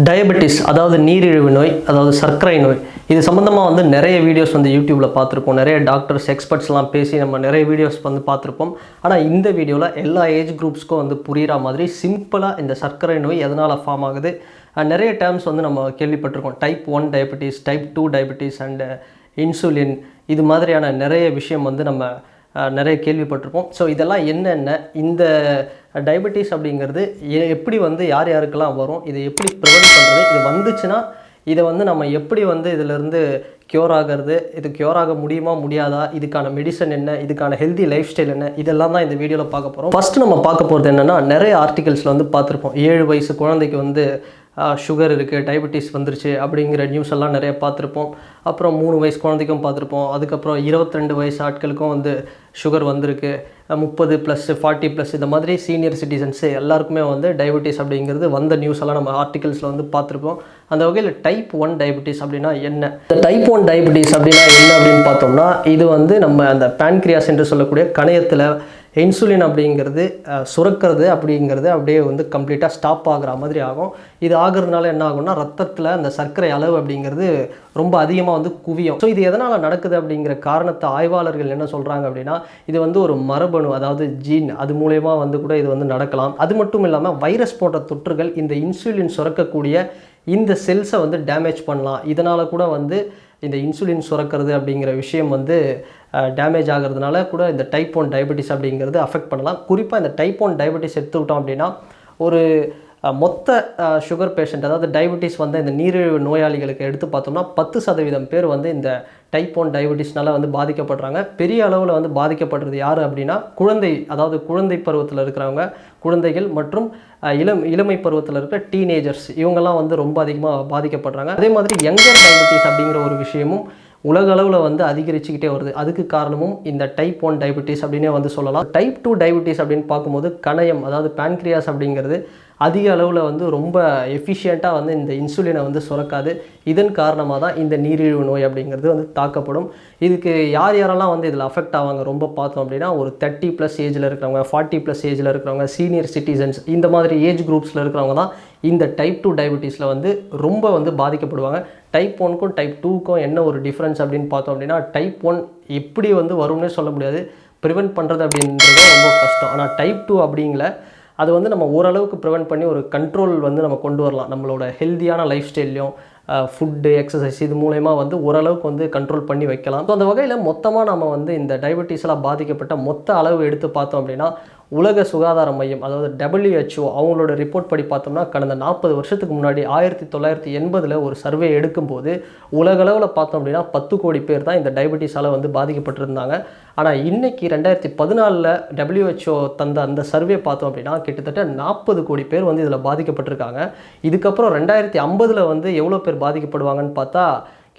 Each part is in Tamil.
டயபெட்டிஸ் அதாவது நீரிழிவு நோய், அதாவது சர்க்கரை நோய், இது சம்மந்தமாக வந்து நிறைய வீடியோஸ் வந்து யூடியூப்பில் பார்த்துருப்போம். நிறைய டாக்டர்ஸ் எக்ஸ்பர்ட்ஸ்லாம் பேசி நம்ம நிறைய வீடியோஸ் வந்து பார்த்துருப்போம். ஆனால் இந்த வீடியோவில் எல்லா ஏஜ் குரூப்ஸ்க்கும் வந்து புரிகிற மாதிரி சிம்பிளாக இந்த சர்க்கரை நோய் எதனால் ஃபார்ம் ஆகுது, நிறைய டேர்ம்ஸ் வந்து நம்ம கேள்விப்பட்டிருக்கோம். Type 1 diabetes, type 2 diabetes and insulin, இது மாதிரியான நிறைய விஷயம் வந்து நம்ம நிறைய கேள்விப்பட்டிருப்போம். ஸோ இதெல்லாம் என்னென்ன, இந்த டயபெட்டிஸ் அப்படிங்கிறது எப்படி வந்து யார் யாருக்கெல்லாம் வரும், இதை எப்படி ப்ரிவென்ட் பண்ணுறது, இது வந்துச்சுன்னா இதை வந்து நம்ம எப்படி வந்து இதிலேருந்து க்யூர் ஆகிறது, இது க்யூர் ஆக முடியுமா முடியாதா, இதுக்கான மெடிசன் என்ன, இதுக்கான ஹெல்தி லைஃப் ஸ்டைல் என்ன, இதெல்லாம் தான் இந்த வீடியோவில் பார்க்க போகிறோம். ஃபஸ்ட்டு நம்ம பார்க்க போகிறது என்னென்னா, நிறைய ஆர்டிகல்ஸில் வந்து பார்த்துருப்போம். 7 வயசு குழந்தைக்கு வந்து சுகர் இருக்குது, டயபெட்டிஸ் வந்துருச்சு அப்படிங்கிற நியூஸ் எல்லாம் நிறைய பார்த்துருப்போம். அப்புறம் 3 வயசு குழந்தைக்கும் பார்த்துருப்போம். அதுக்கப்புறம் 22 வயசு ஆட்களுக்கும் வந்து சுகர் வந்திருக்கு. 30+, 40+, இந்த மாதிரி சீனியர் சிட்டிசன்ஸு எல்லாருக்குமே வந்து டயபெட்டிஸ் அப்படிங்கிறது வந்த நியூஸ் எல்லாம் நம்ம ஆர்டிகல்ஸில் வந்து பார்த்துருப்போம். அந்த வகையில் டைப் 1 டயபெட்டிஸ் அப்படின்னா என்ன, இந்த டைப் 1 டயபெட்டிஸ் அப்படின்னா என்ன அப்படின்னு பார்த்தோம்னா, இது வந்து நம்ம அந்த பேன்க்ரியாஸ் என்று சொல்லக்கூடிய கணையத்தில் இன்சுலின் அப்படிங்கிறது சுரக்கிறது அப்படிங்கிறது அப்படியே வந்து கம்ப்ளீட்டாக ஸ்டாப் ஆகிற மாதிரி ஆகும். இது ஆகிறதுனால என்ன ஆகும்னா, ரத்தத்தில் அந்த சர்க்கரை அளவு அப்படிங்கிறது ரொம்ப அதிகமாக வந்து குவியும். ஸோ இது எதனால் நடக்குது அப்படிங்கிற காரணத்தை ஆய்வாளர்கள் என்ன சொல்கிறாங்க அப்படின்னா, இது வந்து ஒரு மரபணு, அதாவது ஜீன், அது மூலயமா வந்து கூட இது வந்து நடக்கலாம். அது மட்டும் இல்லாமல் வைரஸ் போன்ற தொற்றுகள் இந்த இன்சுலின் சுரக்கக்கூடிய இந்த செல்ஸை வந்து டேமேஜ் பண்ணலாம். இதனால் கூட வந்து இந்த இன்சுலின் சுரக்கிறது அப்படிங்கிற விஷயம் வந்து டேமேஜ் ஆகிறதுனால கூட இந்த டைப் 1 டயபெட்டிஸ் அப்படிங்கிறது அஃபெக்ட் பண்ணலாம். குறிப்பாக இந்த டைப் 1 டயபெட்டிஸ் எடுத்துக்கிட்டோம் அப்படின்னா, ஒரு மொத்த சுகர் பேஷண்ட், அதாவது டயபெட்டிஸ் வந்து இந்த நீரிழிவு நோயாளிகளுக்கு எடுத்து பார்த்தோம்னா 10% பேர் வந்து இந்த டைப் 1 டயபெட்டிஸ்னால வந்து பாதிக்கப்படுறாங்க. பெரிய அளவில் வந்து பாதிக்கப்படுறது யார் அப்படின்னா, அதாவது குழந்தை பருவத்தில் இருக்கிறவங்க, குழந்தைகள் மற்றும் இளமை பருவத்தில் இருக்கிற டீனேஜர்ஸ், இவங்கெல்லாம் வந்து ரொம்ப அதிகமாக பாதிக்கப்படுறாங்க. அதே மாதிரி யங்கர் டயபெட்டிஸ் அப்படிங்கிற ஒரு விஷயமும் உலக அளவில் வந்து அதிகரிச்சுக்கிட்டே வருது. அதுக்கு காரணமும் இந்த டைப் 1 டயபெட்டிஸ் அப்படின்னே வந்து சொல்லலாம். டைப் 2 டயபெட்டிஸ் அப்படின்னு பார்க்கும்போது கணையம், அதாவது பேன்க்ரியாஸ் அப்படிங்கிறது அதிக அளவில் வந்து ரொம்ப எஃபிஷியண்ட்டாக வந்து இந்த இன்சுலினை வந்து சுரக்காது. இதன் காரணமாக தான் இந்த நீரிழிவு நோய் அப்படிங்கிறது வந்து தாக்கப்படும். இதுக்கு யார் யாரெல்லாம் வந்து இதில் அஃபெக்ட் ஆவாங்க ரொம்ப பார்த்தோம் அப்படின்னா, ஒரு 30+ ஏஜில் இருக்கிறவங்க, 40+ ஏஜில் இருக்கிறவங்க, சீனியர் சிட்டிசன்ஸ், இந்த மாதிரி ஏஜ் குரூப்ஸில் இருக்கிறவங்க தான் இந்த டைப் 2 டயபெட்டிஸில் வந்து ரொம்ப வந்து பாதிக்கப்படுவாங்க. டைப் 1க்கும் டைப் 2க்கும் என்ன ஒரு டிஃப்ரென்ஸ் அப்படின்னு பார்த்தோம் அப்படின்னா, டைப் 1 எப்படி வந்து வரும்னே சொல்ல முடியாது, ப்ரிவென்ட் பண்ணுறது அப்படின்றது ரொம்ப கஷ்டம். ஆனால் டைப் 2 அப்படிங்கிற அது வந்து நம்ம ஓரளவுக்கு ப்ரிவென்ட் பண்ணி ஒரு கண்ட்ரோல் வந்து நம்ம கொண்டு வரலாம். நம்மளோட ஹெல்த்தியான லைஃப் ஸ்டைல்லையும் ஃபுட்டு, எக்ஸசைஸ், இது மூலயமா வந்து ஓரளவுக்கு வந்து கண்ட்ரோல் பண்ணி வைக்கலாம். ஸோ அந்த வகையில் மொத்தமாக நம்ம வந்து இந்த டயபெட்டிஸால் பாதிக்கப்பட்ட மொத்த அளவு எடுத்து பார்த்தோம் அப்படின்னா, உலக சுகாதார மையம், அதாவது WHO, அவங்களோட ரிப்போர்ட் படி பார்த்தோம்னா, கடந்த 40 வருஷத்துக்கு முன்னாடி 1980 ஒரு சர்வே எடுக்கும்போது உலகளவில் பார்த்தோம் அப்படின்னா 10 கோடி பேர் தான் இந்த டயபெட்டிஸால் வந்து பாதிக்கப்பட்டிருந்தாங்க. ஆனால் இன்றைக்கி 2014 WHO தந்த அந்த சர்வே பார்த்தோம் அப்படின்னா கிட்டத்தட்ட 40 கோடி பேர் வந்து இதில் பாதிக்கப்பட்டிருக்காங்க. இதுக்கப்புறம் 2050 வந்து எவ்வளோ பேர் பாதிக்கப்படுவாங்கன்னு பார்த்தா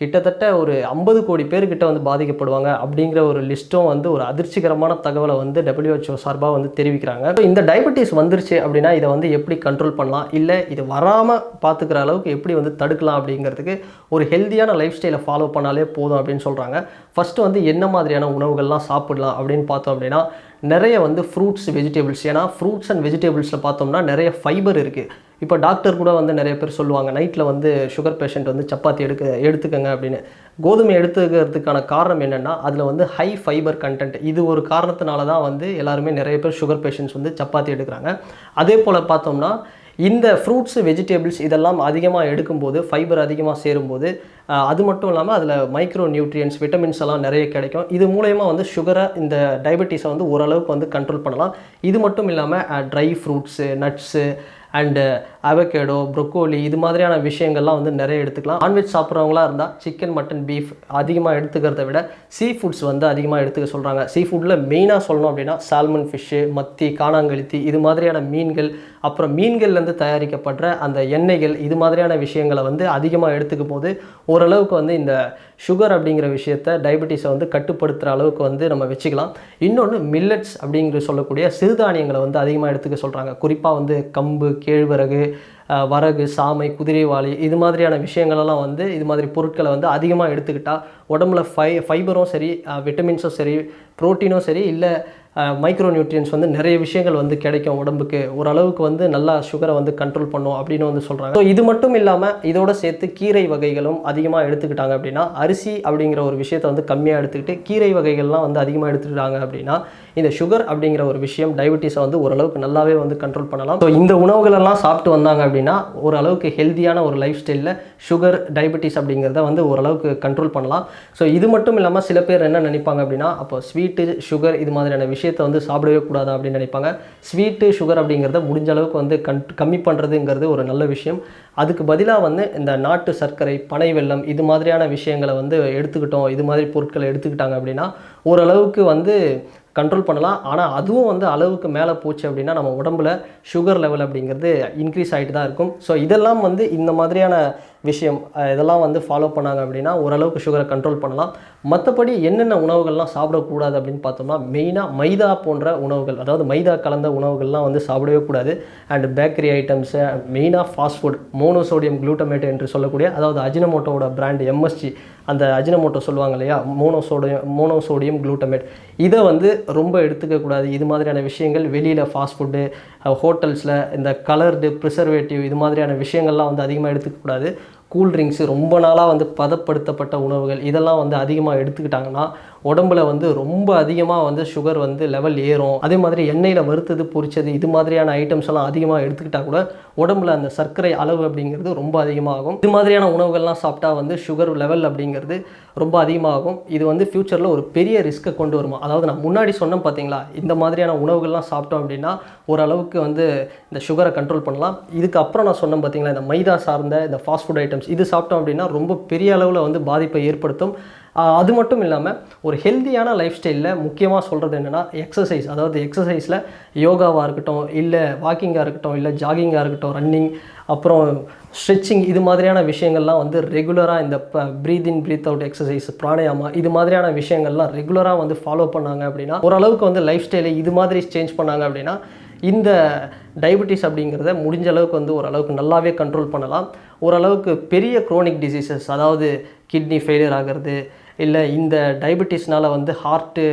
கிட்டத்தட்ட ஒரு 50 கோடி பேர்கிட்ட வந்து பாதிக்கப்படுவாங்க அப்படிங்கிற ஒரு லிஸ்ட்டும் வந்து ஒரு அதிர்ச்சிகரமான தகவலை வந்து WHO சார்பாக வந்து தெரிவிக்கிறாங்க. ஸோ இந்த டயபெட்டிஸ் வந்துருச்சு அப்படின்னா இதை வந்து எப்படி கண்ட்ரோல் பண்ணலாம், இல்லை இது வராமல் பார்த்துக்கிற அளவுக்கு எப்படி வந்து தடுக்கலாம் அப்படிங்கிறதுக்கு ஒரு ஹெல்த்தியான லைஃப் ஸ்டைலை ஃபாலோ பண்ணாலே போதும் அப்படின்னு சொல்கிறாங்க. ஃபஸ்ட்டு வந்து என்ன மாதிரியான உணவுகள்லாம் சாப்பிடலாம் அப்படின்னு பார்த்தோம் அப்படின்னா, நிறைய வந்து ஃப்ரூட்ஸ், வெஜிடபிள்ஸ், ஏன்னா ஃப்ரூட்ஸ் அண்ட் வெஜிடபிள்ஸில் பார்த்தோம்னா நிறைய ஃபைபர் இருக்குது. இப்போ டாக்டர் கூட வந்து நிறைய பேர் சொல்லுவாங்க, நைட்டில் வந்து சுகர் பேஷண்ட் வந்து சப்பாத்தி எடுத்துக்கங்க அப்படின்னு. கோதுமை எடுத்துக்கிறதுக்கான காரணம் என்னென்னா, அதில் வந்து ஹை ஃபைபர் கண்டென்ட், இது ஒரு காரணத்தினால தான் வந்து எல்லாருமே நிறைய பேர் சுகர் பேஷண்ட்ஸ் வந்து சப்பாத்தி எடுக்கிறாங்க. அதே போல் பார்த்தோம்னா இந்த ஃப்ரூட்ஸ், வெஜிடபிள்ஸ் இதெல்லாம் அதிகமாக எடுக்கும்போது, ஃபைபர் அதிகமாக சேரும்போது, அது மட்டும் இல்லாமல் அதில் மைக்ரோ நியூட்ரியன்ஸ், விட்டமின்ஸ் எல்லாம் நிறைய கிடைக்கும். இது மூலயமா வந்து சுகரை, இந்த டயபெட்டிஸை வந்து ஓரளவுக்கு வந்து கண்ட்ரோல் பண்ணலாம். இது மட்டும் இல்லாமல் dry fruits, nuts and avocado, broccoli, இது மாதிரியான விஷயங்கள்லாம் வந்து நிறைய எடுத்துக்கலாம். நான்வெஜ் சாப்பிட்றவங்களா இருந்தால் சிக்கன், மட்டன், பீஃப் அதிகமாக எடுத்துக்கிறத விட சீ ஃபுட்ஸ் வந்து அதிகமாக எடுத்துக்க சொல்கிறாங்க. சீ ஃபுட்டில் மெயினாக சொல்லணும் அப்படின்னா சால்மன் ஃபிஷ்ஷு, மத்தி, காணாங்கழுத்தி, இது மாதிரியான மீன்கள், அப்புறம் மீன்கள்லேருந்து தயாரிக்கப்படுற அந்த எண்ணெய்கள், இது மாதிரியான விஷயங்களை வந்து அதிகமாக எடுத்துக்கும் போது ஓரளவுக்கு வந்து இந்த சுகர் அப்படிங்கிற விஷயத்தை, டயபெட்டிஸை வந்து கட்டுப்படுத்துகிற அளவுக்கு வந்து நம்ம வச்சுக்கலாம். இன்னொன்று மில்லட்ஸ் அப்படிங்கிற சொல்லக்கூடிய சிறுதானியங்களை வந்து அதிகமாக எடுத்துக்க சொல்கிறாங்க. குறிப்பாக வந்து கம்பு, கேழ்வரகு, வரகு, சாமை, குதிரைவாலி இது மாதிரியான விஷயங்களெல்லாம் வந்து இது மாதிரி பொருட்களை வந்து அதிகமாக எடுத்துக்கிட்டால் உடம்புல ஃபைபரும் சரி, விட்டமின்ஸும் சரி, ப்ரோட்டீனும் சரி, இல்லை மைக்ரோ நியூட்ரியன்ஸ் வந்து நிறைய விஷயங்கள் வந்து கிடைக்கும் உடம்புக்கு. ஓரளவுக்கு வந்து நல்லா சுகரை வந்து கண்ட்ரோல் பண்ணும் அப்படின்னு வந்து சொல்கிறாங்க. ஸோ இது மட்டும் இல்லாமல் இதோட சேர்த்து கீரை வகைகளும் அதிகமாக எடுத்துக்கிட்டாங்க அப்படின்னா, அரிசி அப்படிங்கிற ஒரு விஷயத்தை வந்து கம்மியாக எடுத்துக்கிட்டு கீரை வகைகள்லாம் வந்து அதிகமாக எடுத்துக்கிட்டாங்க அப்படின்னா இந்த சுகர் அப்படிங்கிற ஒரு விஷயம் டயபெட்டிஸை வந்து ஓரளவுக்கு நல்லாவே வந்து கண்ட்ரோல் பண்ணலாம். ஸோ இந்த உணவுகளெல்லாம் சாப்பிட்டு வந்தாங்க அப்படின்னா ஓரளவுக்கு ஹெல்த்தியான ஒரு லைஃப் ஸ்டைலில் சுகர், டயபெட்டிஸ் அப்படிங்கிறத வந்து ஓரளவுக்கு கண்ட்ரோல் பண்ணலாம். ஸோ இது மட்டும் இல்லாமல் சில பேர் என்ன நினைப்பாங்க அப்படின்னா, அப்போ ஸ்வீட்டு, சுகர் இது மாதிரியான விஷயத்தை வந்து சாப்பிடவே கூடாது அப்படின்னு நினைப்பாங்க. ஸ்வீட்டு, சுகர் அப்படிங்கிறத முடிஞ்ச அளவுக்கு வந்து கம்மி பண்ணுறதுங்கிறது ஒரு நல்ல விஷயம். அதுக்கு பதிலாக வந்து இந்த நாட்டு சர்க்கரை, பனை வெல்லம் இது மாதிரியான விஷயங்களை வந்து எடுத்துக்கிட்டோம், இது மாதிரி பொருட்களை எடுத்துக்கிட்டாங்க அப்படின்னா ஓரளவுக்கு வந்து கண்ட்ரோல் பண்ணலாம். ஆனால் அதுவும் வந்து அளவுக்கு மேலே போச்சு அப்படின்னா நம்ம உடம்புல சுகர் லெவல் அப்படிங்கிறது இன்க்ரீஸ் ஆகிட்டு தான் இருக்கும். ஸோ இதெல்லாம் வந்து இந்த மாதிரியான விஷயம் இதெல்லாம் வந்து ஃபாலோ பண்ணாங்க அப்படின்னா ஓரளவுக்கு சுகரை கண்ட்ரோல் பண்ணலாம். மற்றபடி என்னென்ன உணவுகள்லாம் சாப்பிடக்கூடாது அப்படின்னு பார்த்தோம்னா, மெயினாக மைதா போன்ற உணவுகள், அதாவது மைதா கலந்த உணவுகள்லாம் வந்து சாப்பிடவே கூடாது. அண்ட் பேக்கரி ஐட்டம்ஸு, மெயினாக ஃபாஸ்ட் ஃபுட், மோனோசோடியம் குளூட்டமேட் என்று சொல்லக்கூடிய, அதாவது அஜினமோட்டோவோட பிராண்ட் எம்எஸ்ஜி, அந்த அஜினமோட்டோ சொல்லுவாங்க இல்லையா, மோனோசோடியம் குளூட்டமேட், இதை வந்து ரொம்ப எடுத்துக்கக்கூடாது. இது மாதிரியான விஷயங்கள் வெளியில் ஃபாஸ்ட் ஃபுட்டு, ஹோட்டல்ஸில் இந்த கலர்டு, ப்ரிசர்வேட்டிவ் இது மாதிரியான விஷயங்கள்லாம் வந்து அதிகமாக எடுத்துக்கக்கூடாது. கூல்ட்ரிங்க்ஸு, ரொம்ப நாளாக வந்து பதப்படுத்தப்பட்ட உணவுகள் இதெல்லாம் வந்து அதிகமாக எடுத்துக்கிட்டாங்கன்னா உடம்புல வந்து ரொம்ப அதிகமாக வந்து சுகர் வந்து லெவல் ஏறும். அதே மாதிரி எண்ணெயில் வறுத்தது, பொரிச்சது இது மாதிரியான ஐட்டம்ஸ் எல்லாம் அதிகமாக எடுத்துக்கிட்டால் கூட உடம்புல அந்த சர்க்கரை அளவு அப்படிங்கிறது ரொம்ப அதிகமாகும். இது மாதிரியான உணவுகள்லாம் சாப்பிட்டா வந்து சுகர் லெவல் அப்படிங்கிறது ரொம்ப அதிகமாகும். இது வந்து ஃப்யூச்சரில் ஒரு பெரிய ரிஸ்க்கை கொண்டு வருமா. அதாவது நான் முன்னாடி சொன்னேன் பார்த்தீங்களா, இந்த மாதிரியான உணவுகள்லாம் சாப்பிட்டோம் அப்படின்னா ஓரளவுக்கு வந்து இந்த சுகரை கண்ட்ரோல் பண்ணலாம். இதுக்கப்புறம் நான் சொன்னேன் பார்த்தீங்களா, இந்த மைதா சார்ந்த இந்த ஃபாஸ்ட் ஃபுட் ஐட்டம்ஸ் இது சாப்பிட்டோம் அப்படின்னா ரொம்ப பெரிய அளவில் வந்து பாதிப்பை ஏற்படுத்தும். அது மட்டும் இல்லாமல் ஒரு ஹெல்த்தியான லைஃப் ஸ்டைலில் முக்கியமாக சொல்கிறது என்னென்னா எக்ஸசைஸ். அதாவது எக்ஸசைஸில் யோகாவாக இருக்கட்டும், இல்லை வாக்கிங்காக இருக்கட்டும், இல்லை ஜாகிங்காக இருக்கட்டும், ரன்னிங், அப்புறம் ஸ்ட்ரெச்சிங் இது மாதிரியான விஷயங்கள்லாம் வந்து ரெகுலராக இந்த breath in breathe out exercise, pranayama இது மாதிரியான விஷயங்கள்லாம் ரெகுலராக வந்து ஃபாலோ பண்ணாங்க அப்படின்னா ஓரளவுக்கு வந்து லைஃப் ஸ்டைலை இது மாதிரி சேஞ்ச் பண்ணாங்க அப்படின்னா இந்த டயபெட்டிஸ் அப்படிங்கிறத முடிஞ்ச அளவுக்கு வந்து ஓரளவுக்கு நல்லாவே கண்ட்ரோல் பண்ணலாம். ஓரளவுக்கு பெரிய க்ரோனிக் டிசீசஸ், அதாவது கிட்னி ஃபெயிலியர் ஆகிறது, இல்லை இந்த டயபெட்டிஸ்னால் வந்து ஹார்ட்டு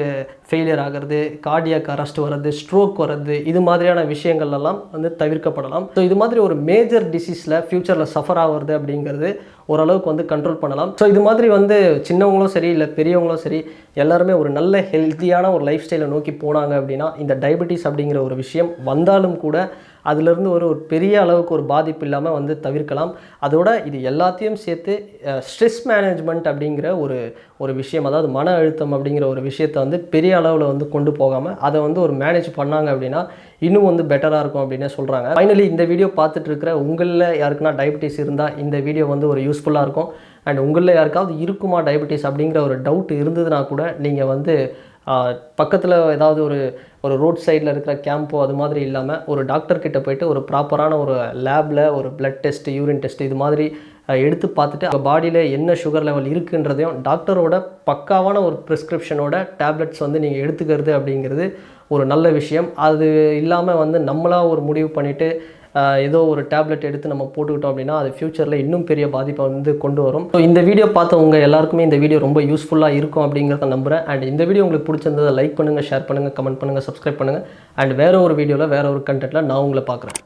ஃபெயிலியர் ஆகிறது, கார்டியாக் அரெஸ்ட் வர்றது, ஸ்ட்ரோக் வர்றது இது மாதிரியான விஷயங்கள்லாம் வந்து தவிர்க்கப்படலாம். ஸோ இது மாதிரி ஒரு மேஜர் டிசீஸில் ஃப்யூச்சரில் சஃபர் ஆகிறது அப்படிங்கிறது ஓரளவுக்கு வந்து கண்ட்ரோல் பண்ணலாம். ஸோ இது மாதிரி வந்து சின்னவங்களும் சரி, இல்லை பெரியவங்களும் சரி, எல்லாருமே ஒரு நல்ல ஹெல்த்தியான ஒரு லைஃப் ஸ்டைலை நோக்கி போனாங்க அப்படின்னா இந்த டயபெட்டிஸ் அப்படிங்கிற ஒரு விஷயம் வந்தாலும் கூட அதிலிருந்து ஒரு பெரிய அளவுக்கு ஒரு பாதிப்பு இல்லாமல் வந்து தவிர்க்கலாம். அதோட இது எல்லாத்தையும் சேர்த்து ஸ்ட்ரெஸ் மேனேஜ்மெண்ட் அப்படிங்கிற ஒரு விஷயம், அதாவது மன அழுத்தம் அப்படிங்கிற ஒரு விஷயத்தை வந்து பெரிய அளவில் வந்து கொண்டு போகாமல் அதை வந்து ஒரு மேனேஜ் பண்ணாங்க அப்படின்னா இன்னும் வந்து பெட்டராக இருக்கும் அப்படின்னு சொல்கிறாங்க. ஃபைனலி இந்த வீடியோ பார்த்துட்டு இருக்கிற உங்களில் யாருக்குன்னா டயபெட்டிஸ் இருந்தால் இந்த வீடியோ வந்து ஒரு யூஸ்ஃபுல்லாக இருக்கும். அண்ட் உங்களில் யாருக்காவது இருக்குமா டயபெட்டிஸ் அப்படிங்கிற ஒரு டவுட் இருந்ததுன்னா கூட நீங்கள் வந்து பக்கத்தில் ஏதாவது ஒரு ரோட் சைடில் இருக்கிற கேம்போ அது மாதிரி இல்லாமல் ஒரு டாக்டர்கிட்ட போய்ட்டு ஒரு ப்ராப்பரான ஒரு லேபில் ஒரு பிளட் டெஸ்ட்டு, யூரின் டெஸ்ட்டு இது மாதிரி எடுத்து பார்த்துட்டு அவங்க பாடியில் என்ன சுகர் லெவல் இருக்குன்றதையும் டாக்டரோட பக்காவான ஒரு ப்ரிஸ்கிரிப்ஷனோட டேப்லெட்ஸ் வந்து நீங்கள் எடுத்துக்கிறது அப்படிங்கிறது ஒரு நல்ல விஷயம். அது இல்லாமல் வந்து நம்மளாக ஒரு முடிவு பண்ணிவிட்டு ஏதோ ஒரு டேப்லெட் எடுத்து நம்ம போட்டுக்கிட்டோம் அப்படின்னா அது ஃப்யூச்சரில் இன்னும் பெரிய பாதிப்பை வந்து கொண்டு வரும். ஸோ இந்த வீடியோ பார்த்தவங்க எல்லாருக்குமே இந்த வீடியோ ரொம்ப யூஸ்ஃபுல்லாக இருக்கும் அப்படிங்கிறத நம்புகிறேன். அண்ட் இந்த வீடியோ உங்களுக்கு பிடிச்சிருந்ததை லைக் பண்ணுங்கள், ஷேர் பண்ணுங்கள், கமெண்ட் பண்ணுங்கள், சப்ஸ்கிரைப் பண்ணுங்கள். அண்ட் வேறு ஒரு வீடியோவில் வேறு ஒரு கண்டென்ட்டில் நான் உங்களை பார்க்குறேன்.